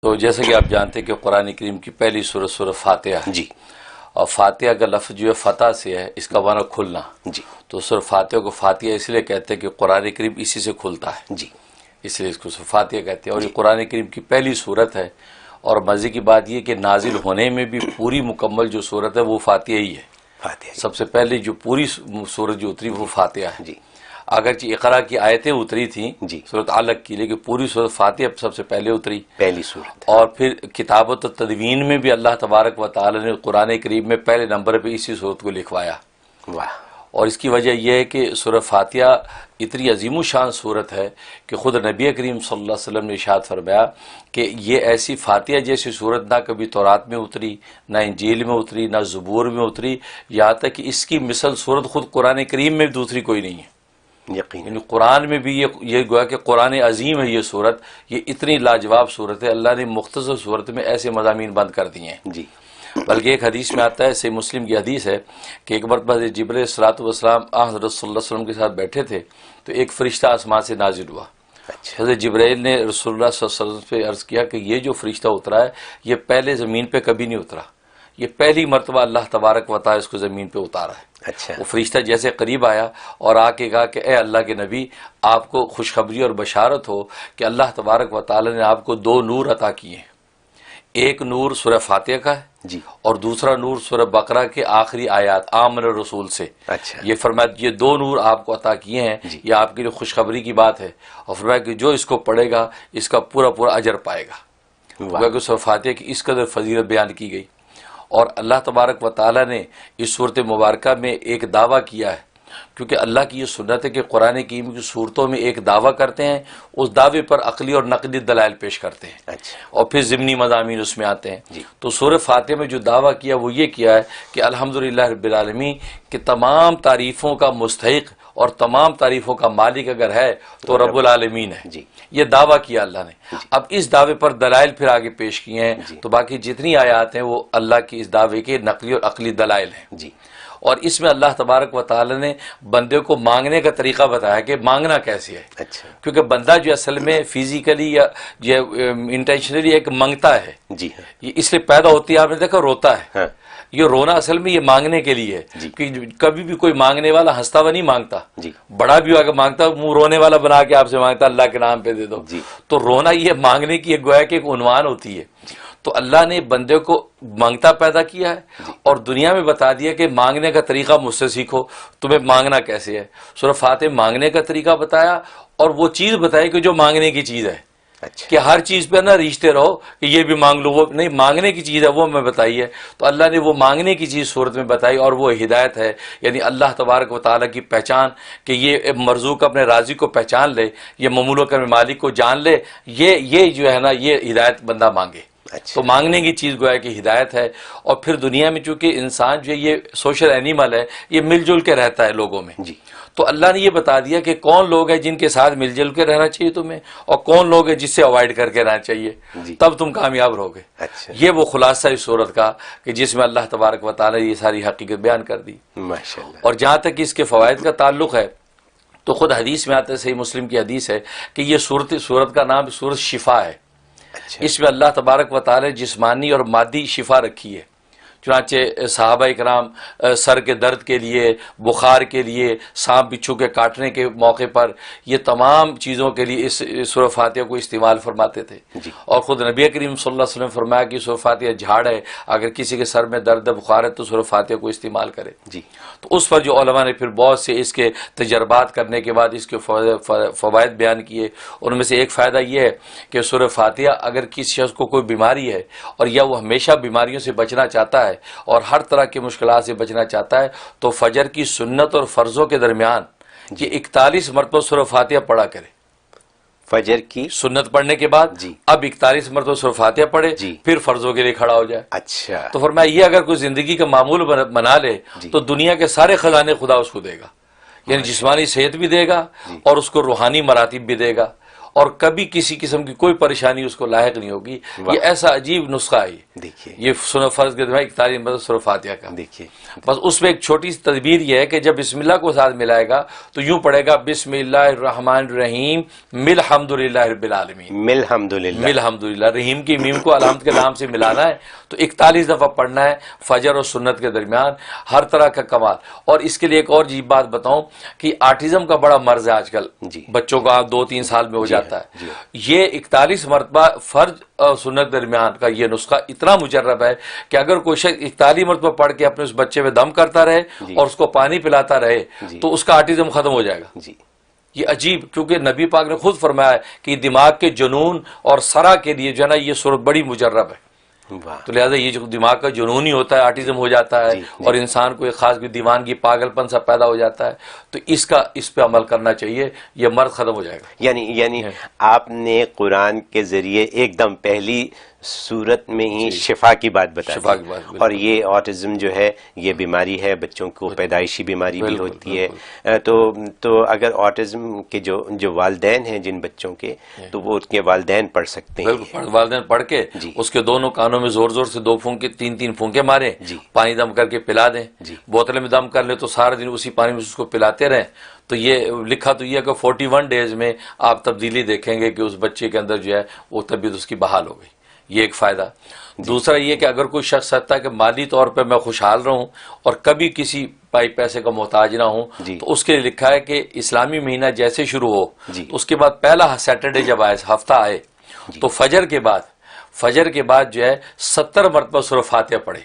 تو جیسا کہ آپ جانتے ہیں کہ قرآن کریم کی پہلی سورت سورۃ فاتحہ ہے جی، اور فاتحہ کا لفظ جو ہے فتح سے ہے، اس کا معنی کھلنا. جی، تو سورۃ فاتحہ کو فاتحہ اس لیے کہتے ہیں کہ قرآن کریم اسی سے کھلتا ہے، جی، اس لیے اس کو سورۃ فاتحہ کہتے ہیں. اور یہ قرآن کریم کی پہلی سورت ہے، اور مزے کی بات یہ کہ نازل ہونے میں بھی پوری مکمل جو سورت ہے وہ فاتحہ ہی ہے. فاتحہ. سب سے پہلے جو پوری سورت جو اتری وہ فاتحہ ہے. جی، اگرچہ اقرا کی آیتیں اتری تھیں جی، سورت علق کی، لیکن پوری سورت فاتحہ سب سے پہلے اتری. پہلی سورت. اور پھر کتابت و تدوین میں بھی اللہ تبارک و تعالی نے قرآن کریم میں پہلے نمبر پہ اسی صورت کو لکھوایا. واہ. اور اس کی وجہ یہ ہے کہ سورۃ فاتحہ اتنی عظیم الشان صورت ہے کہ خود نبی کریم صلی اللہ علیہ وسلم نے ارشاد فرمایا کہ یہ ایسی فاتحہ جیسی صورت نہ کبھی تورات میں اتری، نہ انجیل میں اتری، نہ زبور میں اتری، یہاں تک کہ اس کی مثل صورت خود قرآن کریم میں دوسری کوئی نہیں ہے. یقین. یعنی قرآن میں بھی یہ گویا کہ قرآن عظیم ہے. یہ صورت یہ اتنی لاجواب صورت ہے، اللہ نے مختصر صورت میں ایسے مضامین بند کر دیے ہیں. جی، بلکہ ایک حدیث میں آتا ہے، صحیح مسلم کی حدیث ہے کہ ایک مرتبہ جبرائیل الصلوۃ والسلام حضرت صلی اللہ علیہ وسلم کے ساتھ بیٹھے تھے تو ایک فرشتہ آسمان سے نازل ہوا. اچھا. حضرت جبرائیل نے رسول اللہ صلی اللہ علیہ وسلم پہ عرض کیا کہ یہ جو فرشتہ اترا ہے یہ پہلے زمین پہ کبھی نہیں اترا، یہ پہلی مرتبہ اللہ تبارک و تعالی اس کو زمین پہ اتارا ہے. اچھا. وہ فرشتہ جیسے قریب آیا اور آ کے کہا کہ اے اللہ کے نبی، آپ کو خوشخبری اور بشارت ہو کہ اللہ تبارک و تعالی نے آپ کو دو نور عطا کیے ہیں. ایک نور سورہ فاتحہ کا ہے جی. اور دوسرا نور سورہ بقرہ کے آخری آیات آمن الرسول سے. اچھا. یہ فرمایا یہ دو نور آپ کو عطا کیے ہیں، جی. یہ آپ کے لیے خوشخبری کی بات ہے. اور فرمایا کہ جو اس کو پڑھے گا اس کا پورا پورا اجر پائے گا. واہ. کہ سورہ فاتحہ کی اس قدر فضیلت بیان کی گئی. اور اللہ تبارک و تعالی نے اس صورت مبارکہ میں ایک دعویٰ کیا ہے، کیونکہ اللہ کی یہ سنت ہے کہ قرآن کریم کی صورتوں میں ایک دعویٰ کرتے ہیں، اس دعوے پر عقلی اور نقلی دلائل پیش کرتے ہیں، اچھا. اور پھر ضمنی مضامین اس میں آتے ہیں. جی. تو سورہ فاتحہ میں جو دعویٰ کیا وہ یہ کیا ہے کہ الحمدللہ رب العالمین کہ تمام تعریفوں کا مستحق اور تمام تعریفوں کا مالک اگر ہے تو رب العالمین ہے. جی. یہ دعویٰ کیا اللہ نے. جی. اب اس دعوے پر دلائل پھر آگے پیش کیے ہیں. جی. تو باقی جتنی آیات ہیں وہ اللہ کی اس دعوے کے نقلی اور عقلی دلائل ہیں. جی. اور اس میں اللہ تبارک و تعالی نے بندے کو مانگنے کا طریقہ بتایا کہ مانگنا کیسے ہے. اچھا. کیونکہ بندہ جو اصل میں فزیکلی یا جو انٹینشنلی ایک مانگتا ہے، جی. یہ اس لیے پیدا ہوتی ہے، آپ نے دیکھا روتا ہے. ہاں. یہ رونا اصل میں یہ مانگنے کے لیے ہے. جی. کہ کبھی بھی کوئی مانگنے والا ہنستا ہوا نہیں مانگتا. جی. بڑا بھی اگر مانگتا منہ رونے والا بنا کے آپ سے مانگتا اللہ کے نام پہ دے دو. جی. تو رونا یہ مانگنے کی ایک گویا کہ ایک عنوان ہوتی ہے. تو اللہ نے بندے کو مانگتا پیدا کیا ہے اور دنیا میں بتا دیا کہ مانگنے کا طریقہ مجھ سے سیکھو. تمہیں مانگنا کیسے ہے. سورہ فاتحہ مانگنے کا طریقہ بتایا اور وہ چیز بتائی کہ جو مانگنے کی چیز ہے. اچھا. کہ ہر چیز پہ نہ ریچھتے رہو کہ یہ بھی مانگ لو، وہ نہیں، مانگنے کی چیز ہے وہ میں بتائی ہے. تو اللہ نے وہ مانگنے کی چیز صورت میں بتائی اور وہ ہدایت ہے، یعنی اللہ تبارک و تعالیٰ کی پہچان کہ یہ مرزوق اپنے راضی کو پہچان لے، یہ مملوک اپنے مالک کو جان لے. یہ جو ہے نا یہ ہدایت بندہ مانگے. اچھا. تو مانگنے کی چیز گویا کہ ہدایت ہے. اور پھر دنیا میں چونکہ انسان جو ہے یہ سوشل اینیمل ہے، یہ مل جل کے رہتا ہے لوگوں میں. جی. تو اللہ نے یہ بتا دیا کہ کون لوگ ہیں جن کے ساتھ مل جل کے رہنا چاہیے تمہیں، اور کون لوگ ہیں جس سے اوائڈ کر کے رہنا چاہیے. جی. تب تم کامیاب رہو گے. اچھا. یہ وہ خلاصہ اس صورت کا کہ جس میں اللہ تبارک و تعالیٰ نے یہ ساری حقیقت بیان کر دی. ماشاء اللہ. اور جہاں تک اس کے فوائد کا تعلق ہے تو خود حدیث میں آتا ہے، صحیح مسلم کی حدیث ہے کہ یہ صورت کا نام سورت شفا ہے. اچھا. اس میں اللہ تبارک و تعالی جسمانی اور مادی شفا رکھی ہے. چنانچہ صحابہ اکرام سر کے درد کے لیے، بخار کے لیے، سانپ بچھو کے کاٹنے کے موقع پر یہ تمام چیزوں کے لیے اس سورہ فاتحہ کو استعمال فرماتے تھے. جی. اور خود نبی کریم صلی اللہ علیہ وسلم فرمایا کہ سورہ فاتحہ جھاڑ ہے، اگر کسی کے سر میں درد بخار ہے تو سورہ فاتحہ کو استعمال کرے. جی. تو اس پر جو علماء نے پھر بہت سے اس کے تجربات کرنے کے بعد اس کے فوائد بیان کیے. ان میں سے ایک فائدہ یہ ہے کہ سورہ فاتحہ اگر کسی شخص کو کوئی بیماری ہے اور یا وہ ہمیشہ بیماریوں سے بچنا چاہتا ہے اور ہر طرح کی مشکلات سے بچنا چاہتا ہے تو فجر کی سنت اور فرضوں کے درمیان یہ 41 مرتبہ سورہ فاتحہ پڑھا کرے. فجر کی سنت پڑھنے کے بعد جی. اب 41 مرتبہ سورہ فاتحہ پڑھے جی. پھر فرضوں کے لیے کھڑا ہو جائے. اچھا. تو فرمایا یہ اگر کوئی زندگی کا معمول بنا لے جی. تو دنیا کے سارے خزانے خدا اس کو دے گا. یعنی جسمانی صحت بھی دے گا اور اس کو روحانی مراتب بھی دے گا. اور کبھی کسی قسم کی کوئی پریشانی اس کو لاحق نہیں ہوگی. یہ ایسا عجیب نسخہ ہے. دیکھیے یہ سورہ فرض کے دوران 41 نمبر سورہ فاتحہ کا. دیکھیے بس اس میں ایک چھوٹی سی تدبیر یہ ہے کہ جب بسم اللہ کو ساتھ ملائے گا تو یوں پڑھے گا بسم اللہ الرحمن الرحیم مل حمد للہ رب العالمین. مل حمدللہ. مل حمد للہ. رحیم کی میم کو الحمد کے نام سے ملانا ہے تو 41 دفعہ پڑھنا ہے فجر اور سنت کے درمیان. ہر طرح کا کمال. اور اس کے لیے ایک اور عجیب بات بتاؤں کہ آٹزم کا بڑا مرض ہے آج کل. جی. بچوں کا 2-3 سال میں ہو جاتا ہے. یہ 41 مرتبہ فرض اور سنت درمیان کا یہ نسخہ اتنا مجرب ہے کہ اگر کوئی شخص 41 مرتبہ پڑھ کے اپنے اس بچے میں دم کرتا رہے اور اس کو پانی پلاتا رہے تو اس کا آٹزم ختم ہو جائے گا. جی. یہ عجیب، کیونکہ نبی پاک نے خود فرمایا ہے کہ دماغ کے جنون اور سرا کے لیے جو ہے نا یہ صورت بڑی مجرب ہے. تو لہٰذا یہ جو دماغ کا جنون ہی ہوتا ہے آٹزم ہو جاتا ہے اور انسان کو ایک خاص دیوانگی پاگل پن سا پیدا ہو جاتا ہے تو اس پہ عمل کرنا چاہیے. یہ مرض ختم ہو جائے گا. یعنی آپ نے قرآن کے ذریعے ایک دم پہلی صورت میں ہی شفا کی بات بتا دی. اور یہ آٹزم جو ہے یہ بیماری ہے، بچوں کو پیدائشی بیماری بھی ہوتی ہے. تو اگر آٹزم کے جو والدین ہیں جن بچوں کے تو وہ ان کے والدین پڑھ سکتے ہیں. والدین پڑھ کے اس کے دونوں کانوں میں زور زور سے 2 پھونکے 3 پھونکے ماریں، پانی دم کر کے پلا دیں. بوتل میں دم کر لیں تو سارا دن اسی پانی میں اس کو پلاتے رہیں. تو یہ لکھا تو یہ کہ 41 ڈیز میں آپ تبدیلی دیکھیں گے کہ اس بچے کے اندر جو ہے وہ طبیعت اس کی بحال ہو گئی. یہ ایک فائدہ. دوسرا یہ کہ اگر کوئی شخص چاہتا ہے کہ مالی طور پہ میں خوشحال رہوں اور کبھی کسی پیسے کا محتاج نہ ہوں تو اس کے لیے لکھا ہے کہ اسلامی مہینہ جیسے شروع ہو تو اس کے بعد پہلا سیٹرڈے جب آئے ہفتہ آئے تو فجر کے بعد جو ہے 70 مرتبہ سورہ فاتحہ پڑھے.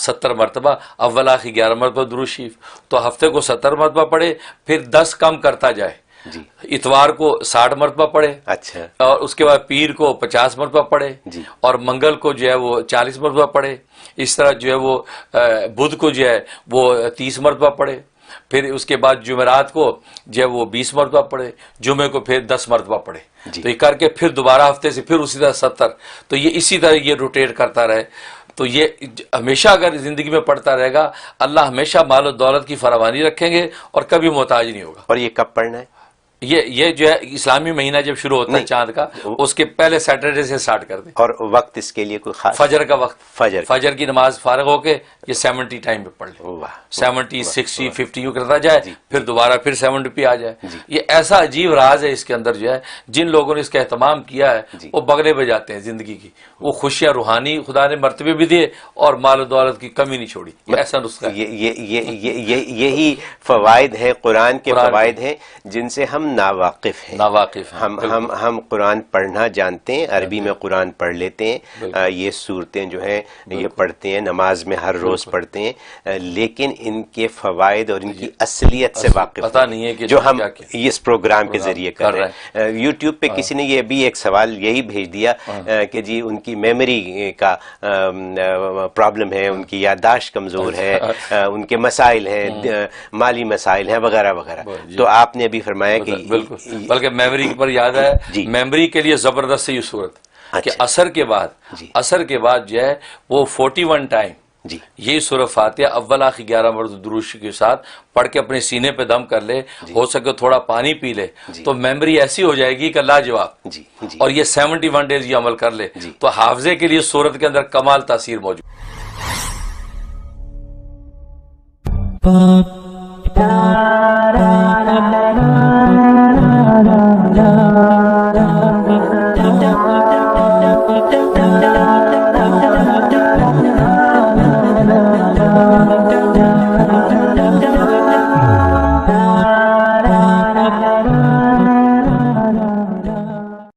70 مرتبہ، اول آخر 11 مرتبہ درود شریف. تو ہفتے کو 70 مرتبہ پڑھے، پھر 10 کم کرتا جائے. اتوار کو 60 مرتبہ پڑھے. اچھا. اور اس کے بعد پیر کو 50 مرتبہ پڑھے. اور منگل کو جو ہے وہ 40 مرتبہ پڑھے. اس طرح جو ہے وہ بدھ کو جو ہے وہ 30 مرتبہ پڑھے. پھر اس کے بعد جمعرات کو جو ہے وہ 20 مرتبہ پڑھے. جمعے کو پھر 10 مرتبہ پڑھے. تو یہ کر کے پھر دوبارہ ہفتے سے پھر اسی طرح 70. تو یہ اسی طرح یہ روٹیٹ کرتا رہے. تو یہ ہمیشہ اگر زندگی میں پڑھتا رہے گا اللہ ہمیشہ مال و دولت کی فراوانی رکھیں گے اور کبھی محتاج نہیں ہوگا. اور یہ کب پڑھنا ہے؟ یہ جو ہے اسلامی مہینہ جب شروع ہوتا ہے چاند کا اس کے پہلے سیٹرڈے سے سٹارٹ کر دیں. اور وقت اس کے لیے کوئی خاص؟ فجر کا وقت. فجر کی نماز فارغ ہو کے یہ 70 ٹائم پہ پڑھ لیں. 70 60 50 یوں کرتا جائے پھر دوبارہ پھر 70 پہ آ جائے. یہ ایسا عجیب راز ہے اس کے اندر جو ہے جن لوگوں نے اس کا اہتمام کیا ہے وہ بغلے بجاتے ہیں زندگی کی. وہ خوشیاں روحانی خدا نے مرتبے بھی دیے اور مال و دولت کی کمی نہیں چھوڑی. ایسا نسخہ ہے. یہی فوائد ہیں قرآن کے فوائد ہیں جن سے ہم ناواقف ہیں. ہم قرآن پڑھنا جانتے ہیں، عربی میں قرآن پڑھ لیتے ہیں، یہ صورتیں جو ہیں یہ پڑھتے ہیں، نماز میں ہر روز پڑھتے ہیں، لیکن ان کے فوائد اور ان کی اصلیت سے واقف پتہ نہیں ہے کہ جو ہم اس پروگرام کے ذریعے کر رہے ہیں. یوٹیوب پہ کسی نے یہ بھی ایک سوال یہی بھیج دیا کہ جی ان کی میموری کا پرابلم ہے، ان کی یادداشت کمزور ہے، ان کے مسائل ہیں، مالی مسائل ہیں وغیرہ وغیرہ. تو آپ نے بھی فرمایا کہ بلکہ میموری پر یاد ہے میموری کے لیے زبردست یہ صورت کہ اثر کے بعد جو ہے وہ 41 ٹائم یہی سورہ فاتحہ اول آخر 11 مرتبہ درود کے ساتھ پڑھ کے اپنے سینے پہ دم کر لے. ہو سکے تھوڑا پانی پی لے تو میموری ایسی ہو جائے گی کہ لاجواب. اور یہ 71 ڈیز یہ عمل کر لے تو حافظے کے لیے سورت کے اندر کمال تاثیر موجود. la la la la